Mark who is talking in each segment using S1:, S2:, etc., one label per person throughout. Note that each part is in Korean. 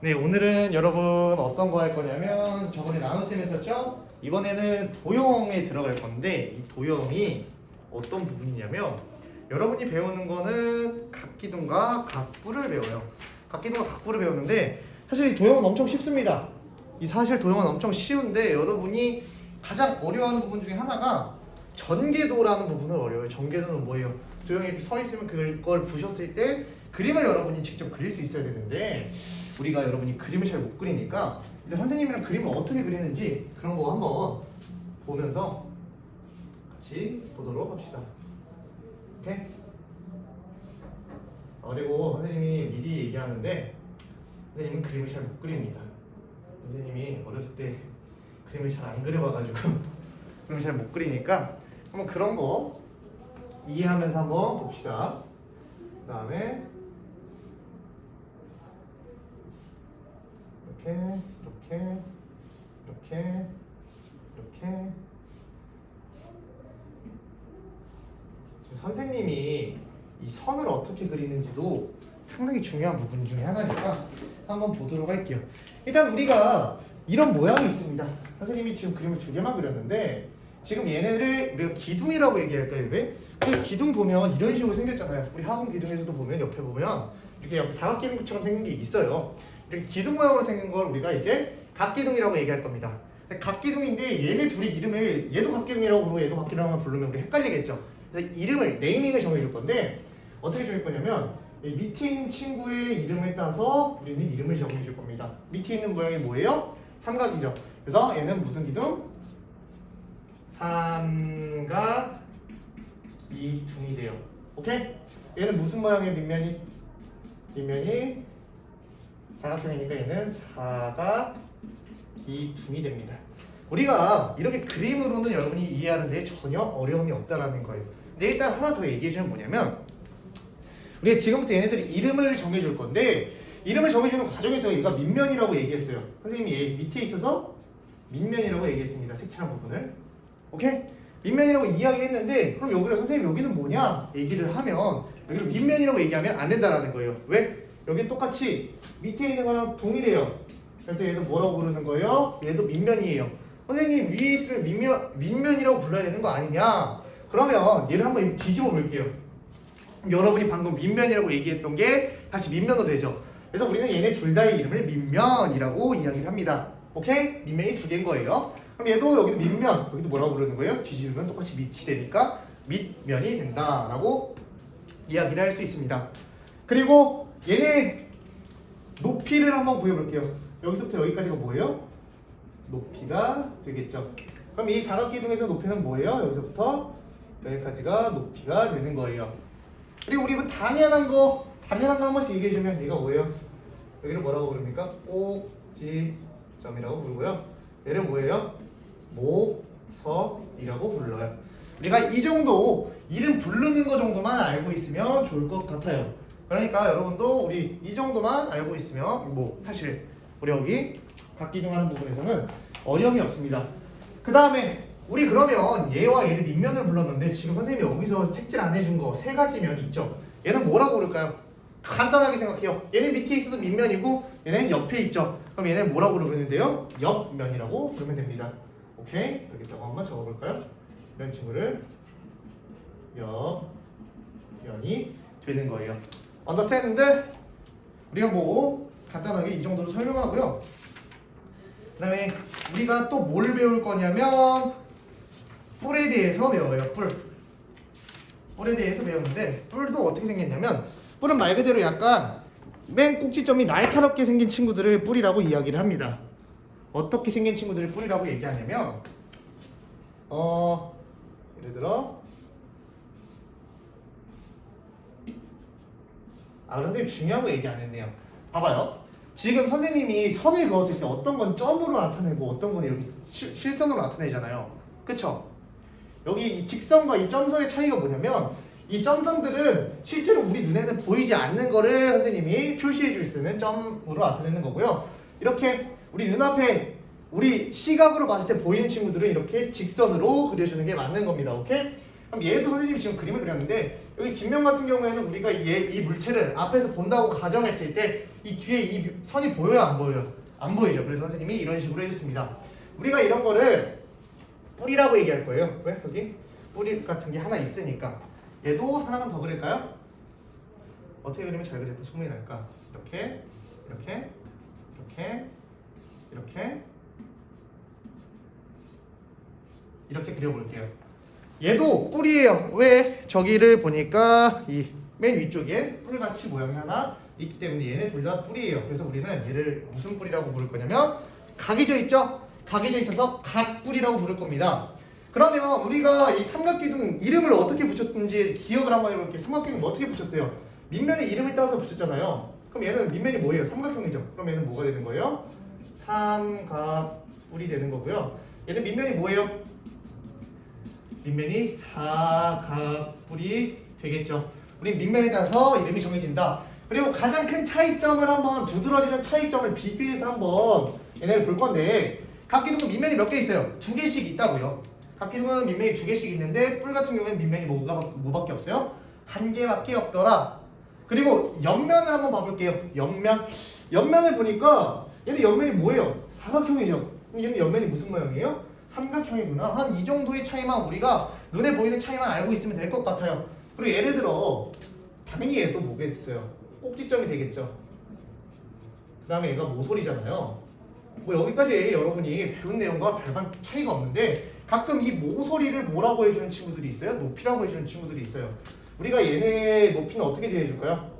S1: 네, 오늘은 여러분 어떤 거 할 거냐면 저번에 나눗셈 했었죠? 이번에는 도형에 들어갈 건데 이 도형이 어떤 부분이냐면 여러분이 배우는 거는 각기둥과 각부를 배워요. 각기둥과 각부를 배우는데 사실 이 도형은 엄청 쉽습니다. 사실 도형은 엄청 쉬운데 여러분이 가장 어려워하는 부분 중에 하나가 전개도라는 부분을 어려워요. 전개도는 뭐예요? 도형이 이렇게 서 있으면 그걸 부셨을 때 그림을 여러분이 직접 그릴 수 있어야 되는데 우리가 여러분이 그림을 잘 못 그리니까 근데 선생님이랑 그림을 어떻게 그리는지 그런 거 한번 보면서 같이 보도록 합시다. 오케이? 그리고 선생님이 미리 얘기하는데 선생님은 그림을 잘 못 그립니다. 선생님이 어렸을 때 그림을 잘 안 그려봐가지고 그림을 잘 못 그리니까 한번 그런 거 이해하면서 한번 봅시다. 그 다음에 이렇게 지금 선생님이 이 선을 어떻게 그리는지도 상당히 중요한 부분 중에 하나니까 한번 보도록 할게요. 일단 우리가 이런 모양이 있습니다. 선생님이 지금 그림을 두 개만 그렸는데 지금 얘네를 우리가 기둥이라고 얘기할까요? 왜? 우리 기둥 보면 이런 식으로 생겼잖아요. 우리 학원 기둥에서도 보면 옆에 보면 이렇게 사각기둥처럼 생긴 게 있어요. 이렇게 기둥 모양으로 생긴 걸 우리가 이제 각기둥이라고 얘기할 겁니다. 각기둥인데 얘네 둘이 이름을 얘도 각기둥이라고 부르고 얘도 각기둥이라고 부르면 우리 헷갈리겠죠. 그래서 이름을 네이밍을 정해줄 건데 어떻게 정할 거냐면 밑에 있는 친구의 이름을 따서 우리는 이름을 정해줄 겁니다. 밑에 있는 모양이 뭐예요? 삼각이죠. 그래서 얘는 무슨 기둥? 삼각기둥이 돼요. 오케이? 얘는 무슨 모양의 밑면이? 밑면이 사각형이니까 얘는 사각기둥이 됩니다. 우리가 이렇게 그림으로는 여러분이 이해하는데 전혀 어려움이 없다라는 거예요. 근데 일단 하나 더 얘기해주면 뭐냐면 우리가 지금부터 얘네들이 이름을 정해줄 건데 이름을 정해주는 과정에서 얘가 밑면이라고 얘기했어요. 선생님이 얘 밑에 있어서 밑면이라고 얘기했습니다. 색칠한 부분을. 오케이? 밑면이라고 이야기했는데 그럼 여기를 선생님 여기는 뭐냐 얘기를 하면 여기를 밑면이라고 얘기하면 안 된다라는 거예요. 왜? 여기 똑같이 밑에 있는 거랑 동일해요. 그래서 얘도 뭐라고 부르는 거예요? 얘도 밑면이에요. 선생님 위에 있으면 밑면이라고 불러야 되는 거 아니냐? 그러면 얘를 한번 뒤집어 볼게요. 여러분이 방금 밑면이라고 얘기했던 게 다시 밑면으로 되죠. 그래서 우리는 얘네 둘 다의 이름을 밑면이라고 이야기를 합니다. 오케이? 밑면이 두 개인 거예요. 그럼 얘도 여기도 밑면, 여기도 뭐라고 부르는 거예요? 뒤집으면 똑같이 밑이 되니까 밑면이 된다라고 이야기를 할 수 있습니다. 그리고 얘네 높이를 한번 구해볼게요. 여기서부터 여기까지가 뭐예요? 높이가 되겠죠. 그럼 이 사각기둥에서 높이는 뭐예요? 여기서부터 여기까지가 높이가 되는 거예요. 그리고 우리 뭐 당연한 거 한 번씩 얘기해주면 얘가 뭐예요? 여기를 뭐라고 부릅니까? 꼭지점이라고 부르고요. 얘는 뭐예요? 모서이라고 불러요. 우리가 이 정도 이름 부르는 거 정도만 알고 있으면 좋을 것 같아요. 그러니까 여러분도 우리 이 정도만 알고 있으면 뭐 사실 우리 여기 각기둥 하는 부분에서는 어려움이 없습니다. 그 다음에 우리 그러면 얘와 얘를 밑면을 불렀는데 지금 선생님이 여기서 색칠 안 해준 거 세 가지 면이 있죠. 얘는 뭐라고 부를까요? 간단하게 생각해요. 얘는 밑에 있어서 밑면이고 얘는 옆에 있죠. 그럼 얘는 뭐라고 부르는데요? 옆면이라고 부르면 됩니다. 오케이? 여기다가 한번 적어볼까요? 이런 친구를 옆면이 되는 거예요. 언더스탠드? 우리가 뭐 간단하게 이 정도로 설명하고요. 그 다음에 우리가 또 뭘 배울 거냐면 뿔에 대해서 배워요. 뿔에 대해서 배우는데 뿔도 어떻게 생겼냐면 뿔은 말 그대로 약간 맨 꼭지점이 날카롭게 생긴 친구들을 뿔이라고 이야기를 합니다. 어떻게 생긴 친구들을 뿔이라고 얘기하냐면 예를 들어 선생님 중요한 거 얘기 안 했네요. 봐봐요. 지금 선생님이 선을 그었을 때 어떤 건 점으로 나타내고 어떤 건 이렇게 실선으로 나타내잖아요. 그쵸? 여기 이 직선과 이 점선의 차이가 뭐냐면 이 점선들은 실제로 우리 눈에는 보이지 않는 거를 선생님이 표시해 줄 수 있는 점으로 나타내는 거고요. 이렇게 우리 눈앞에 우리 시각으로 봤을 때 보이는 친구들은 이렇게 직선으로 그려주는 게 맞는 겁니다. 오케이? 그럼 얘도 선생님이 지금 그림을 그렸는데 여기 뒷면 같은 경우에는 우리가 이 물체를 앞에서 본다고 가정했을 때 이 뒤에 이 선이 보여요, 안 보여요? 안 보이죠. 그래서 선생님이 이런 식으로 해줬습니다. 우리가 이런 거를 뿌리라고 얘기할 거예요. 왜? 여기 뿌리 같은 게 하나 있으니까. 얘도 하나만 더 그릴까요? 어떻게 그리면 잘 그렸다 소문이 날까? 이렇게, 이렇게, 이렇게, 이렇게, 이렇게 그려볼게요. 얘도 뿔이에요. 왜? 저기를 보니까 이 맨 위쪽에 뿔같이 모양이 하나 있기 때문에 얘네 둘 다 뿔이에요. 그래서 우리는 얘를 무슨 뿔이라고 부를 거냐면 각이져 있죠? 각이져 있어서 각뿔이라고 부를 겁니다. 그러면 우리가 이 삼각기둥 이름을 어떻게 붙였는지 기억을 한번 해볼게요. 삼각기둥 어떻게 붙였어요? 밑면에 이름을 따서 붙였잖아요. 그럼 얘는 밑면이 뭐예요? 삼각형이죠. 그럼 얘는 뭐가 되는 거예요? 삼각뿔이 되는 거고요. 얘는 밑면이 뭐예요? 밑면이 사각뿔이 되겠죠. 우리 밑면에 따라서 이름이 정해진다. 그리고 가장 큰 차이점을 한번 두드러지는 차이점을 비교해서 한번 얘네를 볼 건데 각기둥은 밑면이 몇 개 있어요? 2개씩 있다고요. 각기둥은 밑면이 2개씩 있는데 뿔 같은 경우에는 밑면이 뭐밖에 없어요? 1개밖에 없더라. 그리고 옆면을 한번 봐볼게요. 옆면을 보니까 얘는 옆면이 뭐예요? 사각형이죠. 얘는 옆면이 무슨 모양이에요? 삼각형이구나. 한 이 정도의 차이만 우리가 눈에 보이는 차이만 알고 있으면 될 것 같아요. 그리고 예를 들어 당연히 얘도 뭐겠어요? 꼭지점이 되겠죠. 그 다음에 얘가 모서리잖아요. 뭐 여기까지 여러분이 배운 내용과 별반 차이가 없는데 가끔 이 모서리를 뭐라고 해주는 친구들이 있어요? 높이라고 해주는 친구들이 있어요. 우리가 얘네 높이는 어떻게 정해줄까요?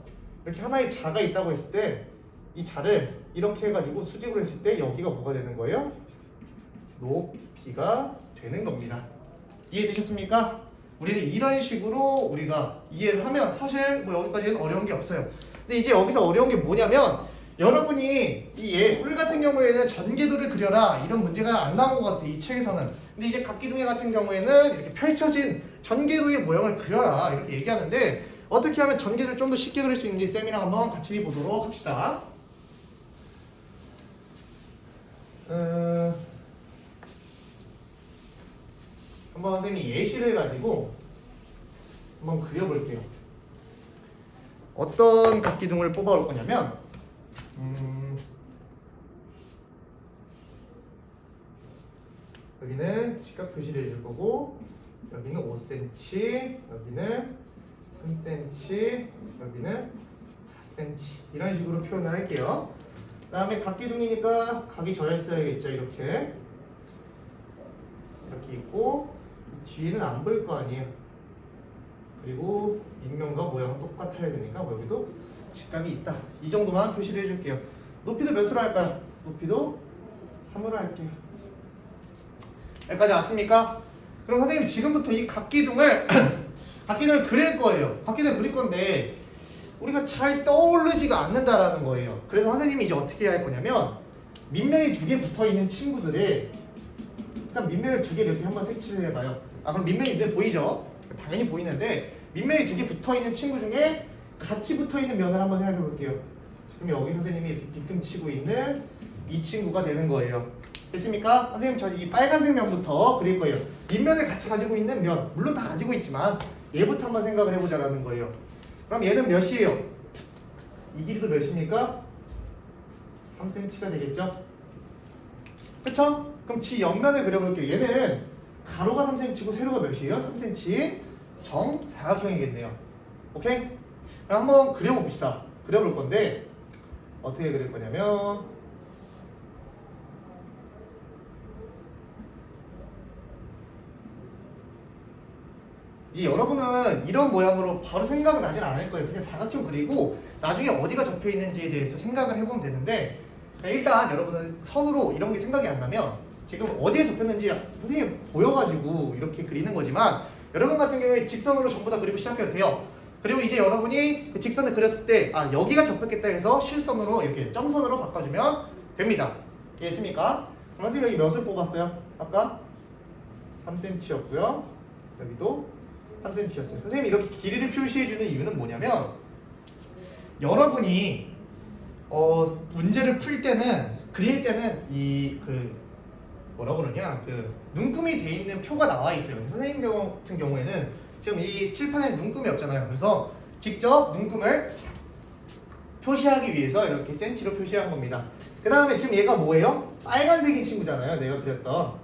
S1: 이렇게 하나의 자가 있다고 했을 때 이 자를 이렇게 해가지고 수직으로 했을 때 여기가 뭐가 되는 거예요? 높이가 되는 겁니다. 이해되셨습니까? 우리는 이런 식으로 우리가 이해를 하면 사실 뭐 여기까지는 어려운 게 없어요. 근데 이제 여기서 어려운 게 뭐냐면 여러분이 이 뿔 같은 경우에는 전개도를 그려라 이런 문제가 안 나온 것 같아 이 책에서는. 근데 이제 각기둥이 같은 경우에는 이렇게 펼쳐진 전개도의 모양을 그려라 이렇게 얘기하는데 어떻게 하면 전개도를 좀 더 쉽게 그릴 수 있는지 쌤이랑 한번 같이 보도록 합시다. 한번 선생님이 예시를 가지고 한번 그려볼게요. 어떤 각기둥을 뽑아올 거냐면 여기는 직각 표시를 해줄 거고 여기는 5cm, 여기는 3cm, 여기는 4cm 이런 식으로 표현을 할게요. 그 다음에 각기둥이니까 각이 저였어야겠죠. 이렇게 있고 뒤에는 안 보일 거 아니에요. 그리고 밑면과 모양은 똑같아야 되니까 뭐 여기도 직각이 있다. 이 정도만 표시를 해줄게요. 높이도 몇으로 할까요? 높이도 3으로 할게요. 여기까지 왔습니까? 그럼 선생님 지금부터 이 각기둥을 그릴 거예요. 각기둥을 그릴 건데 우리가 잘 떠오르지가 않는다라는 거예요. 그래서 선생님이 이제 어떻게 할 거냐면 밑면이 2개 붙어있는 친구들의 일단 밑면을 2개 이렇게 한번 색칠을 해봐요. 그럼 밑면이 눈에 보이죠? 당연히 보이는데 밑면이 2개 붙어있는 친구 중에 같이 붙어있는 면을 한번 생각해 볼게요. 지금 여기 선생님이 이렇게 빗금치고 있는 이 친구가 되는 거예요. 됐습니까? 선생님 저 이 빨간색 면부터 그릴 거예요. 밑면을 같이 가지고 있는 면 물론 다 가지고 있지만 얘부터 한번 생각을 해보자라는 거예요. 그럼 얘는 몇이에요? 이 길이도 몇입니까? 3cm가 되겠죠? 그쵸? 그럼 지 옆면을 그려볼게요. 얘는 가로가 3cm고 세로가 몇이에요? 3cm 정사각형이겠네요. 오케이? 그럼 한번 그려봅시다. 그려볼 건데 어떻게 그릴 거냐면 이제 여러분은 이런 모양으로 바로 생각은 나진 않을 거예요. 그냥 사각형 그리고 나중에 어디가 접혀 있는지에 대해서 생각을 해보면 되는데 일단 여러분은 선으로 이런 게 생각이 안 나면 지금 어디에 접혔는지 선생님이 보여가지고 이렇게 그리는 거지만 여러분 같은 경우에 직선으로 전부 다 그리고 시작해도 돼요. 그리고 이제 여러분이 그 직선을 그렸을 때 여기가 접혔겠다 해서 실선으로 이렇게 점선으로 바꿔주면 됩니다. 이해했습니까? 그럼 선생님 여기 몇을 뽑았어요? 아까 3cm였고요. 여기도 3cm였어요. 선생님이 이렇게 길이를 표시해주는 이유는 뭐냐면 여러분이 문제를 풀 때는 그릴 때는 이 뭐라 그러냐 눈금이 돼 있는 표가 나와 있어요. 선생님 같은 경우에는 지금 이 칠판에 눈금이 없잖아요. 그래서 직접 눈금을 표시하기 위해서 이렇게 센치로 표시한 겁니다. 그 다음에 지금 얘가 뭐예요? 빨간색인 친구잖아요. 내가 그렸던.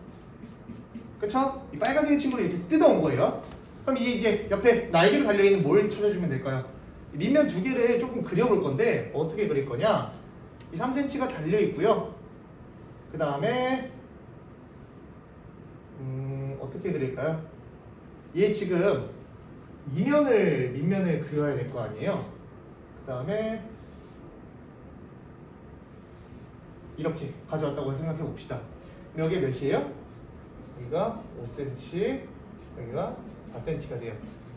S1: 그쵸? 이 빨간색인 친구를 이렇게 뜯어온 거예요. 그럼 이제 옆에 날개로 달려있는 뭘 찾아주면 될까요? 밑면 두 개를 조금 그려볼 건데 어떻게 그릴 거냐? 이 3cm가 달려있고요. 그 다음에 어떻게 그릴까요? 얘 지금 밑면을 그려야 될 거 아니에요? 그 다음에 이렇게 가져왔다고 생각해 봅시다. 여기 몇이에요? 여기가 5cm, 여기가 4cm가 돼요.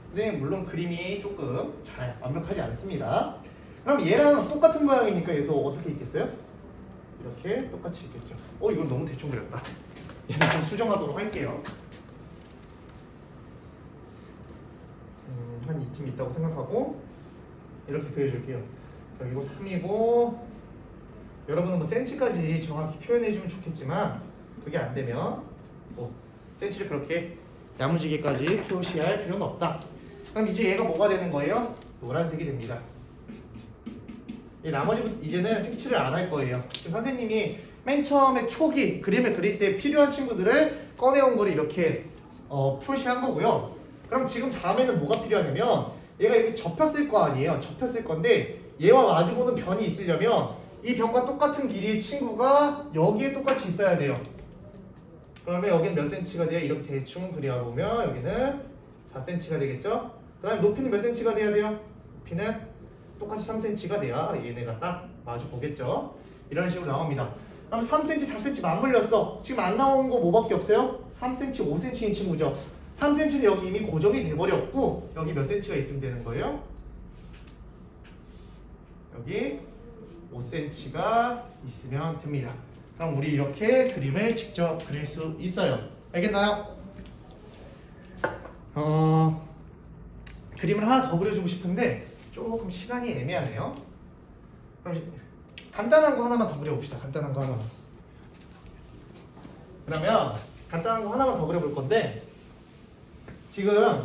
S1: 선생님 물론 그림이 조금 잘 완벽하지 않습니다. 그럼 얘랑 똑같은 모양이니까 얘도 어떻게 있겠어요? 이렇게 똑같이 있겠죠. 이건 너무 대충 그렸다. 얘는 좀 수정하도록 할게요. 한 이쯤 있다고 생각하고 이렇게 그려줄게요. 여기고 3이고 여러분은 뭐 센치까지 정확히 표현해주면 좋겠지만 그게 안 되면 센치를 그렇게 야무지게까지 표시할 필요는 없다. 그럼 이제 얘가 뭐가 되는 거예요? 노란색이 됩니다. 나머지 이제는 색칠을 안 할 거예요. 지금 선생님이 맨 처음에 초기 그림을 그릴 때 필요한 친구들을 꺼내온 걸 이렇게 표시한 거고요. 그럼 지금 다음에는 뭐가 필요하냐면 얘가 이렇게 접혔을 거 아니에요. 접혔을 건데 얘와 마주보는 변이 있으려면 이 변과 똑같은 길이의 친구가 여기에 똑같이 있어야 돼요. 그러면 여기는 몇 cm가 돼요? 이렇게 대충 그려보면 여기는 4cm가 되겠죠? 그 다음에 높이는 몇 cm가 돼야 돼요? 높이는 똑같이 3cm가 돼야 얘네가 딱 마주 보겠죠? 이런 식으로 나옵니다. 그럼 3cm, 4cm 맞물렸어. 지금 안 나온 거 뭐밖에 없어요? 3cm, 5cm인 친구죠. 3cm는 여기 이미 고정이 돼버렸고 여기 몇 cm가 있으면 되는 거예요? 여기 5cm가 있으면 됩니다. 그럼 우리 이렇게 그림을 직접 그릴 수 있어요. 알겠나요? 그림을 하나 더 그려주고 싶은데 조금 시간이 애매하네요. 그럼 간단한 거 하나만 더 그려봅시다. 간단한 거 하나만. 그러면 간단한 거 하나만 더 그려볼 건데 지금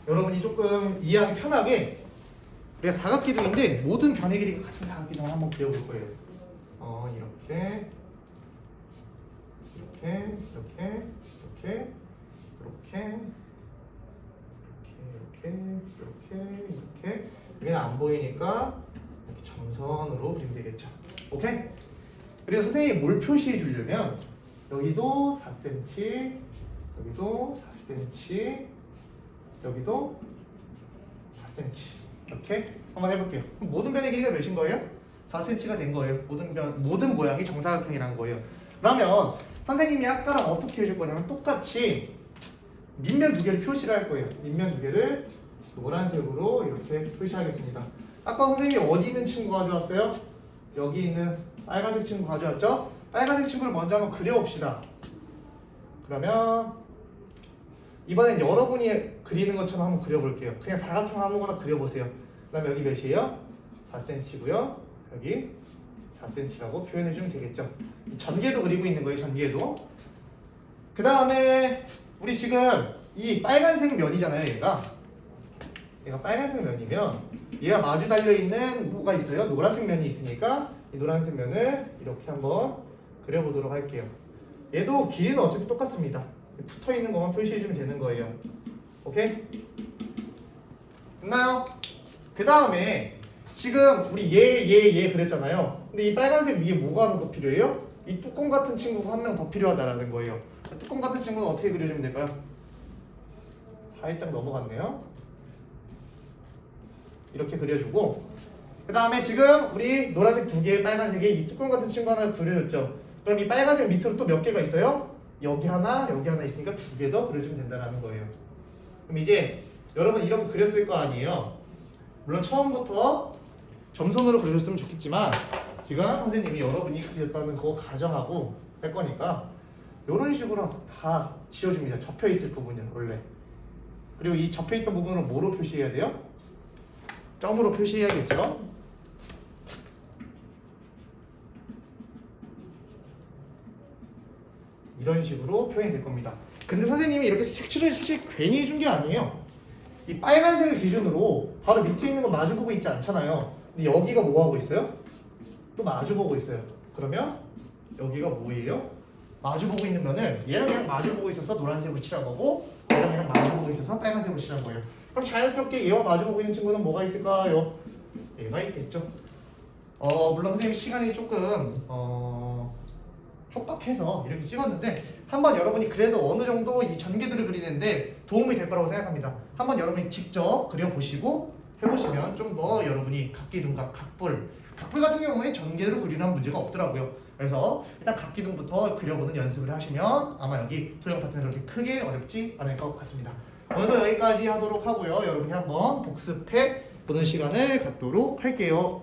S1: 여러분이 조금 이해하기 편하게 우리가 사각기둥인데 모든 변의 길이가 같은 사각기둥을 한번 그려볼 거예요. 이렇게 여기는 안 보이니까 이렇게 점선으로 그리면 되겠죠. 오케이? 그리고 선생님이 뭘 표시해 주려면 여기도 4cm, 여기도 4cm, 여기도 4cm 이렇게 한번 해볼게요. 그럼 모든 변의 길이가 몇인 거예요? 4cm가 된 거예요. 모든 모양이 정사각형이라는 거예요. 그러면 선생님이 아까랑 어떻게 해줄 거냐면 똑같이 밑면 두 개를 표시를 할 거예요. 밑면 두 개를 노란색으로 이렇게 표시하겠습니다. 아까 선생님이 어디 있는 친구 가져왔어요? 여기 있는 빨간색 친구 가져왔죠? 빨간색 친구를 먼저 한번 그려봅시다. 그러면 이번엔 여러분이 그리는 것처럼 한번 그려볼게요. 그냥 사각형 아무거나 그려보세요. 그 다음에 여기 몇이에요? 4cm고요. 여기 4cm라고 표현해주면 되겠죠. 전개도 그리고 있는 거예요. 전개도. 그 다음에 우리 지금 이 빨간색 면이잖아요. 얘가 빨간색 면이면 얘가 마주 달려있는 뭐가 있어요? 노란색 면이 있으니까 이 노란색 면을 이렇게 한번 그려보도록 할게요. 얘도 길이는 어차피 똑같습니다. 붙어있는 것만 표시해주면 되는 거예요. 오케이? 됐나요? 그 다음에 지금 우리 얘 그랬잖아요. 근데 이 빨간색 위에 뭐가 더 필요해요? 이 뚜껑 같은 친구가 한 명 더 필요하다라는 거예요. 뚜껑 같은 친구는 어떻게 그려주면 될까요? 살짝 넘어갔네요. 이렇게 그려주고 그 다음에 지금 우리 노란색 두 개, 빨간색에 이 뚜껑 같은 친구 하나 그려줬죠. 그럼 이 빨간색 밑으로 또 몇 개가 있어요? 여기 하나 있으니까 두 개 더 그려주면 된다는 거예요. 그럼 이제 여러분 이렇게 그렸을 거 아니에요. 물론 처음부터 점선으로 그려줬으면 좋겠지만 지금 선생님이 여러분이 그렸다는 그거 가정하고 할 거니까 이런 식으로 다 지워줍니다. 접혀있을 부분은 원래. 그리고 이 접혀있던 부분을 뭐로 표시해야 돼요? 점으로 표시해야겠죠. 이런 식으로 표현이 될 겁니다. 근데 선생님이 이렇게 색칠을 사실 괜히 해준 게 아니에요. 이 빨간색을 기준으로 바로 밑에 있는 거 마주보고 있지 않잖아요. 근데 여기가 뭐 하고 있어요? 또 마주보고 있어요. 그러면 여기가 뭐예요? 마주보고 있는 면을 얘랑 마주보고 있어서 노란색으로 칠한 거고 얘랑 마주보고 있어서 빨간색으로 칠한 거예요. 그럼 자연스럽게 얘와 마주보고 있는 친구는 뭐가 있을까요? 얘가 있겠죠. 물론 선생님 시간이 조금 촉박해서 이렇게 찍었는데 한번 여러분이 그래도 어느 정도 이 전개들을 그리는데 도움이 될 거라고 생각합니다. 한번 여러분이 직접 그려보시고 해보시면 좀 더 여러분이 각기둥각, 각불 같은 경우에 전개를 그리는 문제가 없더라고요. 그래서 일단 각기둥부터 그려보는 연습을 하시면 아마 여기 도형 파트는 그렇게 크게 어렵지 않을 것 같습니다. 오늘도 여기까지 하도록 하고요. 여러분이 한번 복습해 보는 시간을 갖도록 할게요.